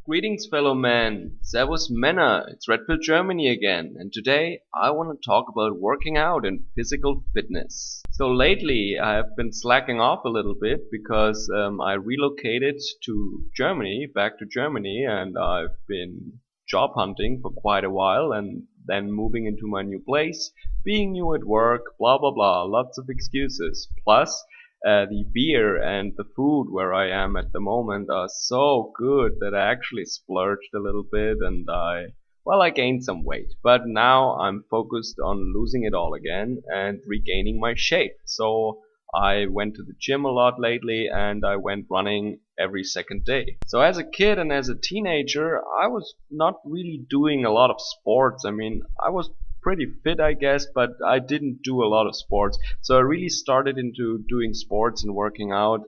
Greetings, fellow man. Servus Männer. It's Red Pill Germany again, and today I want to talk about working out and physical fitness. So lately I have been slacking off a little bit because I relocated to Germany, back to Germany, and I've been job hunting for quite a while, and then moving into my new place, being new at work, blah blah blah, lots of excuses. Plus, the beer and the food where I am at the moment are so good that I actually splurged a little bit and I gained some weight. But now I'm focused on losing it all again and regaining my shape. So I went to the gym a lot lately and I went running every second day. So as a kid and as a teenager, I was not really doing a lot of sports. I mean, I was pretty fit, I guess, but I didn't do a lot of sports. So I really started into doing sports and working out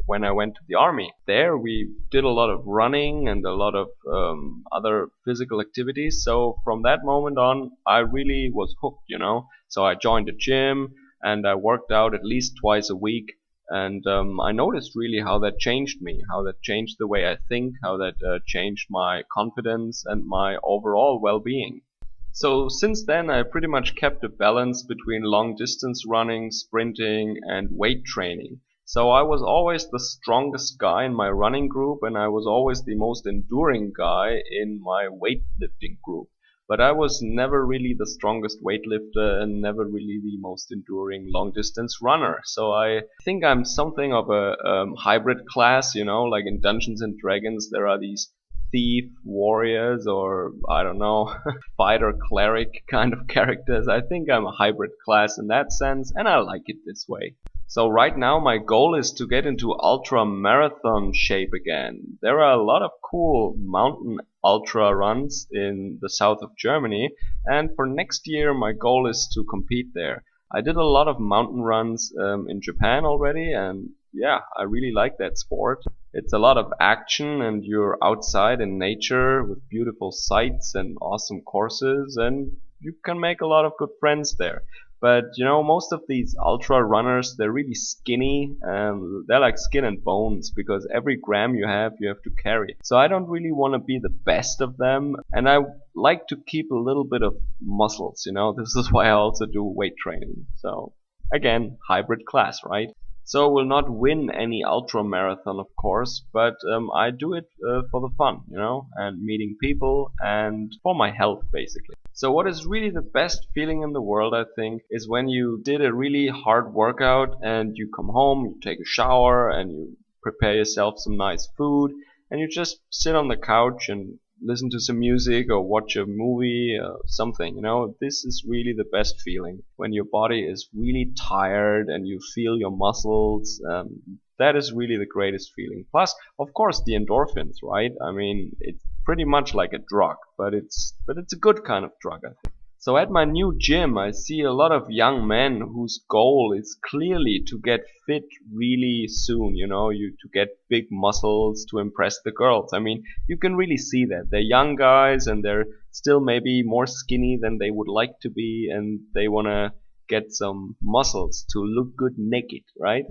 when I went to the army. There we did a lot of running and a lot of other physical activities. So from that moment on, I really was hooked. So I joined a gym and I worked out at least twice a week. And I noticed really how that changed me, how that changed the way I think, how that changed my confidence and my overall well-being. So since then, I pretty much kept a balance between long distance running, sprinting, and weight training. So I was always the strongest guy in my running group, and I was always the most enduring guy in my weightlifting group. But I was never really the strongest weightlifter and never really the most enduring long distance runner. So I think I'm something of a hybrid class, like in Dungeons and Dragons, there are these thief warriors or I don't know fighter cleric kind of characters. I think I'm a hybrid class in that sense and I like it this way. So right now my goal is to get into ultra marathon shape again. There are a lot of cool mountain ultra runs in the south of Germany, and for next year my goal is to compete there. I did a lot of mountain runs in Japan already, and yeah, I really like that sport. It's a lot of action and you're outside in nature with beautiful sights and awesome courses, and you can make a lot of good friends there. But most of these ultra runners, they're really skinny and they're like skin and bones because every gram you have to carry. So I don't really want to be the best of them, and I like to keep a little bit of muscles. This is why I also do weight training. So again, hybrid class, right? So I will not win any ultra marathon, of course, but I do it for the fun, and meeting people and for my health, basically. So what is really the best feeling in the world, I think, is when you did a really hard workout and you come home, you take a shower and you prepare yourself some nice food and you just sit on the couch and listen to some music or watch a movie or something. This is really the best feeling when your body is really tired and you feel your muscles. That is really the greatest feeling. Plus, of course, the endorphins, right? I mean, it's pretty much like a drug, but it's a good kind of drug, I think. So at my new gym, I see a lot of young men whose goal is clearly to get fit really soon, to get big muscles to impress the girls. I mean, you can really see that. They're young guys and they're still maybe more skinny than they would like to be, and they want to get some muscles to look good naked, right?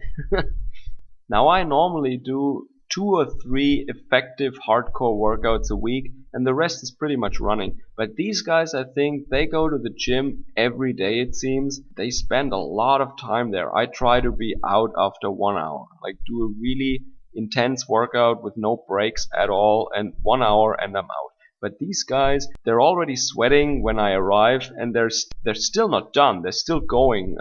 Now I normally do 2 or 3 effective hardcore workouts a week, and the rest is pretty much running. But these guys, I think, they go to the gym every day, it seems. They spend a lot of time there. I try to be out after 1 hour, like do a really intense workout with no breaks at all, and 1 hour and I'm out. But these guys, they're already sweating when I arrive, and they're still not done. They're still going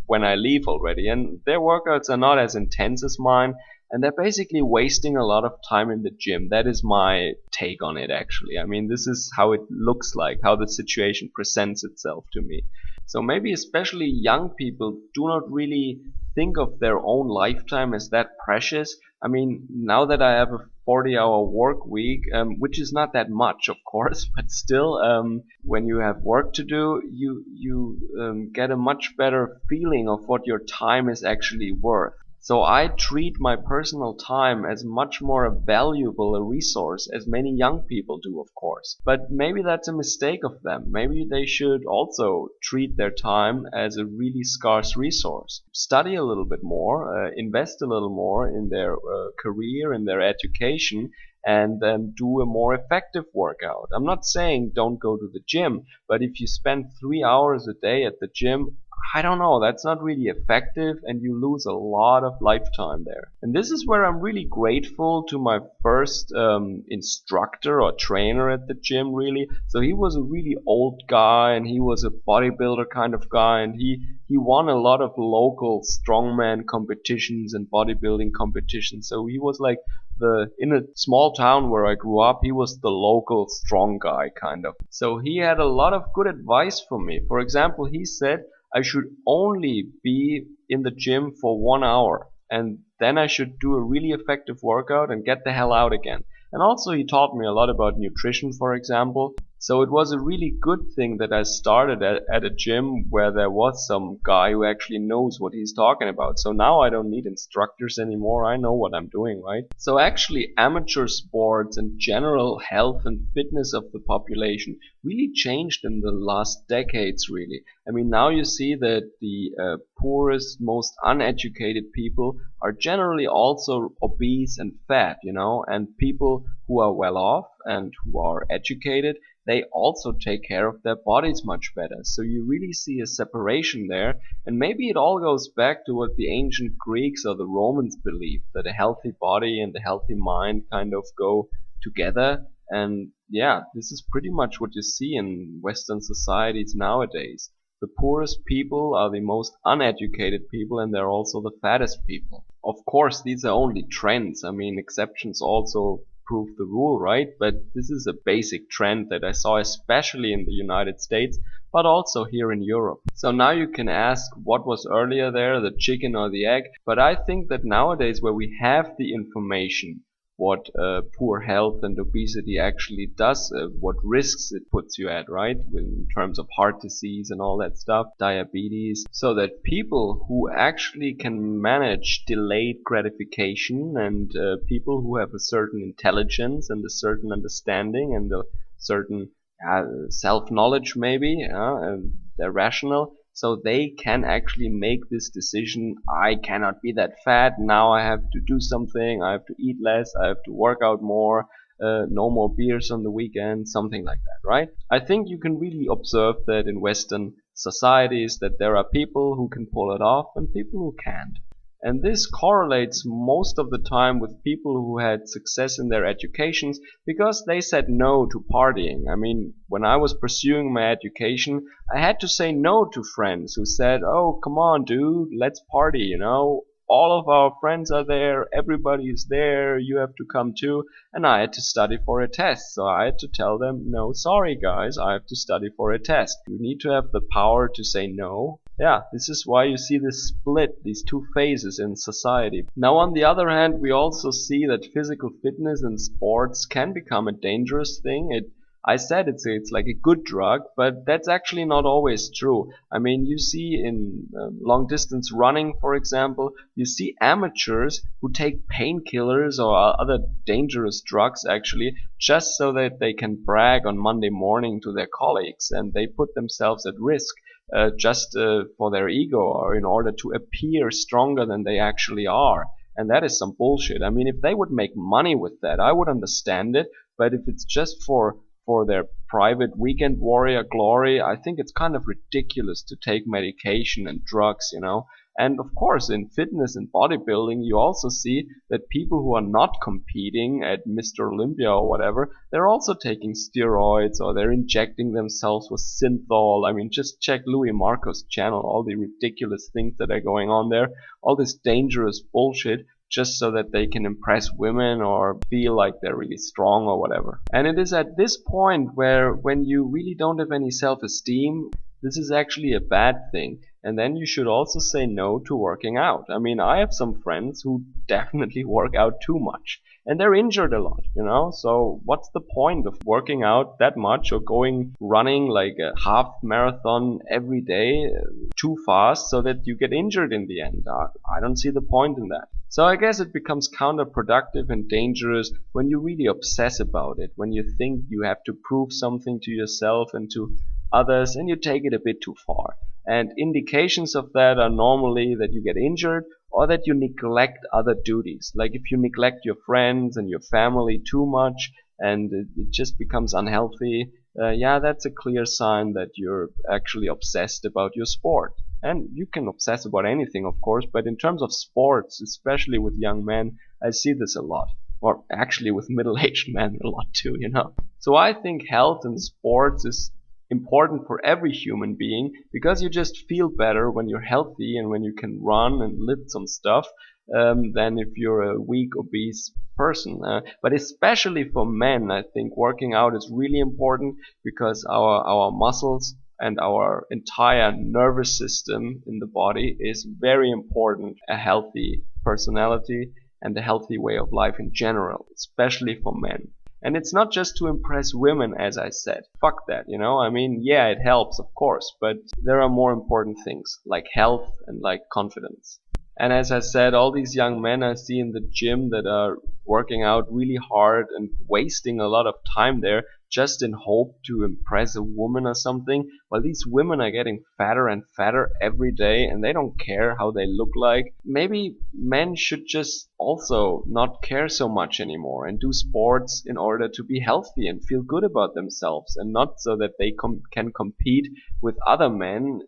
when I leave already, and their workouts are not as intense as mine, and they're basically wasting a lot of time in the gym. That is my take on it, actually. I mean, this is how it looks like, how the situation presents itself to me. So maybe especially young people do not really think of their own lifetime as that precious. I mean, now that I have a 40-hour work week, which is not that much, of course, but still, when you have work to do, you get a much better feeling of what your time is actually worth. So I treat my personal time as much more valuable a resource as many young people do, of course. But maybe that's a mistake of them. Maybe they should also treat their time as a really scarce resource. Study a little bit more, invest a little more in their career, in their education, and do a more effective workout. I'm not saying don't go to the gym, but if you spend 3 hours a day at the gym, I don't know, that's not really effective and you lose a lot of lifetime there. And this is where I'm really grateful to my first instructor or trainer at the gym, really. So he was a really old guy and he was a bodybuilder kind of guy, and he won a lot of local strongman competitions and bodybuilding competitions. So he was like in a small town where I grew up, he was the local strong guy kind of. So he had a lot of good advice for me. For example, he said I should only be in the gym for 1 hour and then I should do a really effective workout and get the hell out again. And also he taught me a lot about nutrition, for example. So it was a really good thing that I started at a gym where there was some guy who actually knows what he's talking about. So now I don't need instructors anymore. I know what I'm doing, right? So actually amateur sports and general health and fitness of the population really changed in the last decades, really. I mean, now you see that the poorest, most uneducated people are generally also obese and fat, and people who are well off and who are educated, they also take care of their bodies much better. So you really see a separation there. And maybe it all goes back to what the ancient Greeks or the Romans believed, that a healthy body and a healthy mind kind of go together. And yeah, this is pretty much what you see in Western societies nowadays. The poorest people are the most uneducated people, and they're also the fattest people. Of course, these are only trends. I mean, exceptions also prove the rule, right? But this is a basic trend that I saw especially in the United States, but also here in Europe. So now you can ask, what was earlier there, the chicken or the egg? But I think that nowadays, where we have the information what poor health and obesity actually does, what risks it puts you at, right? In terms of heart disease and all that stuff, diabetes, so that people who actually can manage delayed gratification and people who have a certain intelligence and a certain understanding and a certain self-knowledge maybe, and they're rational, so they can actually make this decision. I cannot be that fat. Now I have to do something. I have to eat less. I have to work out more. No more beers on the weekend. Something like that, right? I think you can really observe that in Western societies, that there are people who can pull it off and people who can't. And this correlates most of the time with people who had success in their educations because they said no to partying. I mean, when I was pursuing my education, I had to say no to friends who said, "Oh, come on, dude, let's party, All of our friends are there, everybody is there, you have to come too." And I had to study for a test. So I had to tell them, "No, sorry guys, I have to study for a test." You need to have the power to say no. Yeah, this is why you see this split, these two phases in society. Now, on the other hand, we also see that physical fitness and sports can become a dangerous thing. I said it's like a good drug, but that's actually not always true. I mean, you see in long distance running, for example, you see amateurs who take painkillers or other dangerous drugs actually just so that they can brag on Monday morning to their colleagues, and they put themselves at risk. Just for their ego or in order to appear stronger than they actually are. And that is some bullshit. I mean, if they would make money with that, I would understand it. But if it's just for their private weekend warrior glory, I think it's kind of ridiculous to take medication and drugs, And of course, in fitness and bodybuilding, you also see that people who are not competing at Mr. Olympia or whatever, they're also taking steroids or they're injecting themselves with synthol. I mean, just check Louis Marco's channel, all the ridiculous things that are going on there, all this dangerous bullshit, just so that they can impress women or feel like they're really strong or whatever. And it is at this point where when you really don't have any self-esteem, this is actually a bad thing. And then you should also say no to working out. I mean, I have some friends who definitely work out too much. And they're injured a lot, So what's the point of working out that much or going running like a half marathon every day too fast so that you get injured in the end? I don't see the point in that. So I guess it becomes counterproductive and dangerous when you really obsess about it, when you think you have to prove something to yourself and to others and you take it a bit too far. And indications of that are normally that you get injured or that you neglect other duties. Like if you neglect your friends and your family too much and it just becomes unhealthy, yeah, that's a clear sign that you're actually obsessed about your sport. And you can obsess about anything, of course, but in terms of sports, especially with young men, I see this a lot. Or actually with middle-aged men a lot too, you know. So I think health and sports is important for every human being because you just feel better when you're healthy and when you can run and lift some stuff than if you're a weak, obese person. But especially for men, I think working out is really important because our muscles and our entire nervous system in the body is very important. A healthy personality and a healthy way of life in general, especially for men. And it's not just to impress women, as I said. Fuck that, you know? I mean, yeah, it helps, of course, but there are more important things, like health and like confidence. And as I said, all these young men I see in the gym that are working out really hard and wasting a lot of time there just in hope to impress a woman or something. Well, these women are getting fatter and fatter every day and they don't care how they look like. Maybe men should just also not care so much anymore and do sports in order to be healthy and feel good about themselves and not so that they can compete with other men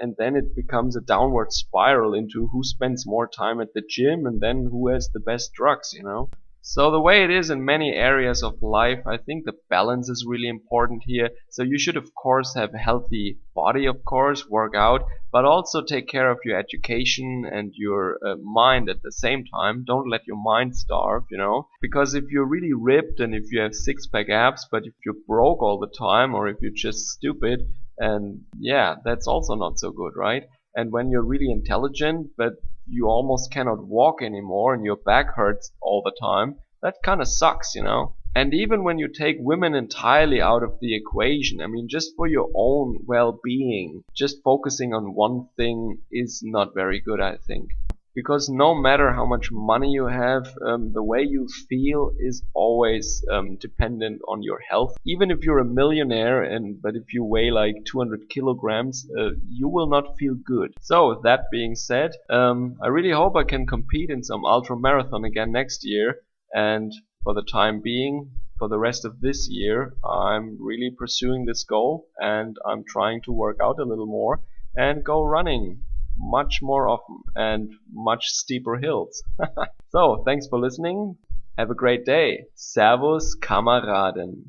and then it becomes a downward spiral into who spends more time at the gym and then who has the best drugs, you know? So the way it is in many areas of life, I think the balance is really important here. So you should of course have a healthy body, of course, work out, but also take care of your education and your mind at the same time. Don't let your mind starve, you know, because if you're really ripped and if you have six-pack abs, but if you're broke all the time or if you're just stupid, and yeah, that's also not so good, right? And when you're really intelligent, but you almost cannot walk anymore and your back hurts all the time, that kind of sucks, you know? And even when you take women entirely out of the equation, I mean, just for your own well-being, just focusing on one thing is not very good, I think. Because no matter how much money you have, the way you feel is always dependent on your health. Even if you're a millionaire, but if you weigh like 200 kilograms, you will not feel good. So that being said, I really hope I can compete in some ultra marathon again next year. And for the time being, for the rest of this year, I'm really pursuing this goal, and I'm trying to work out a little more and go running much more often and much steeper hills. So, thanks for listening. Have a great day. Servus, Kameraden.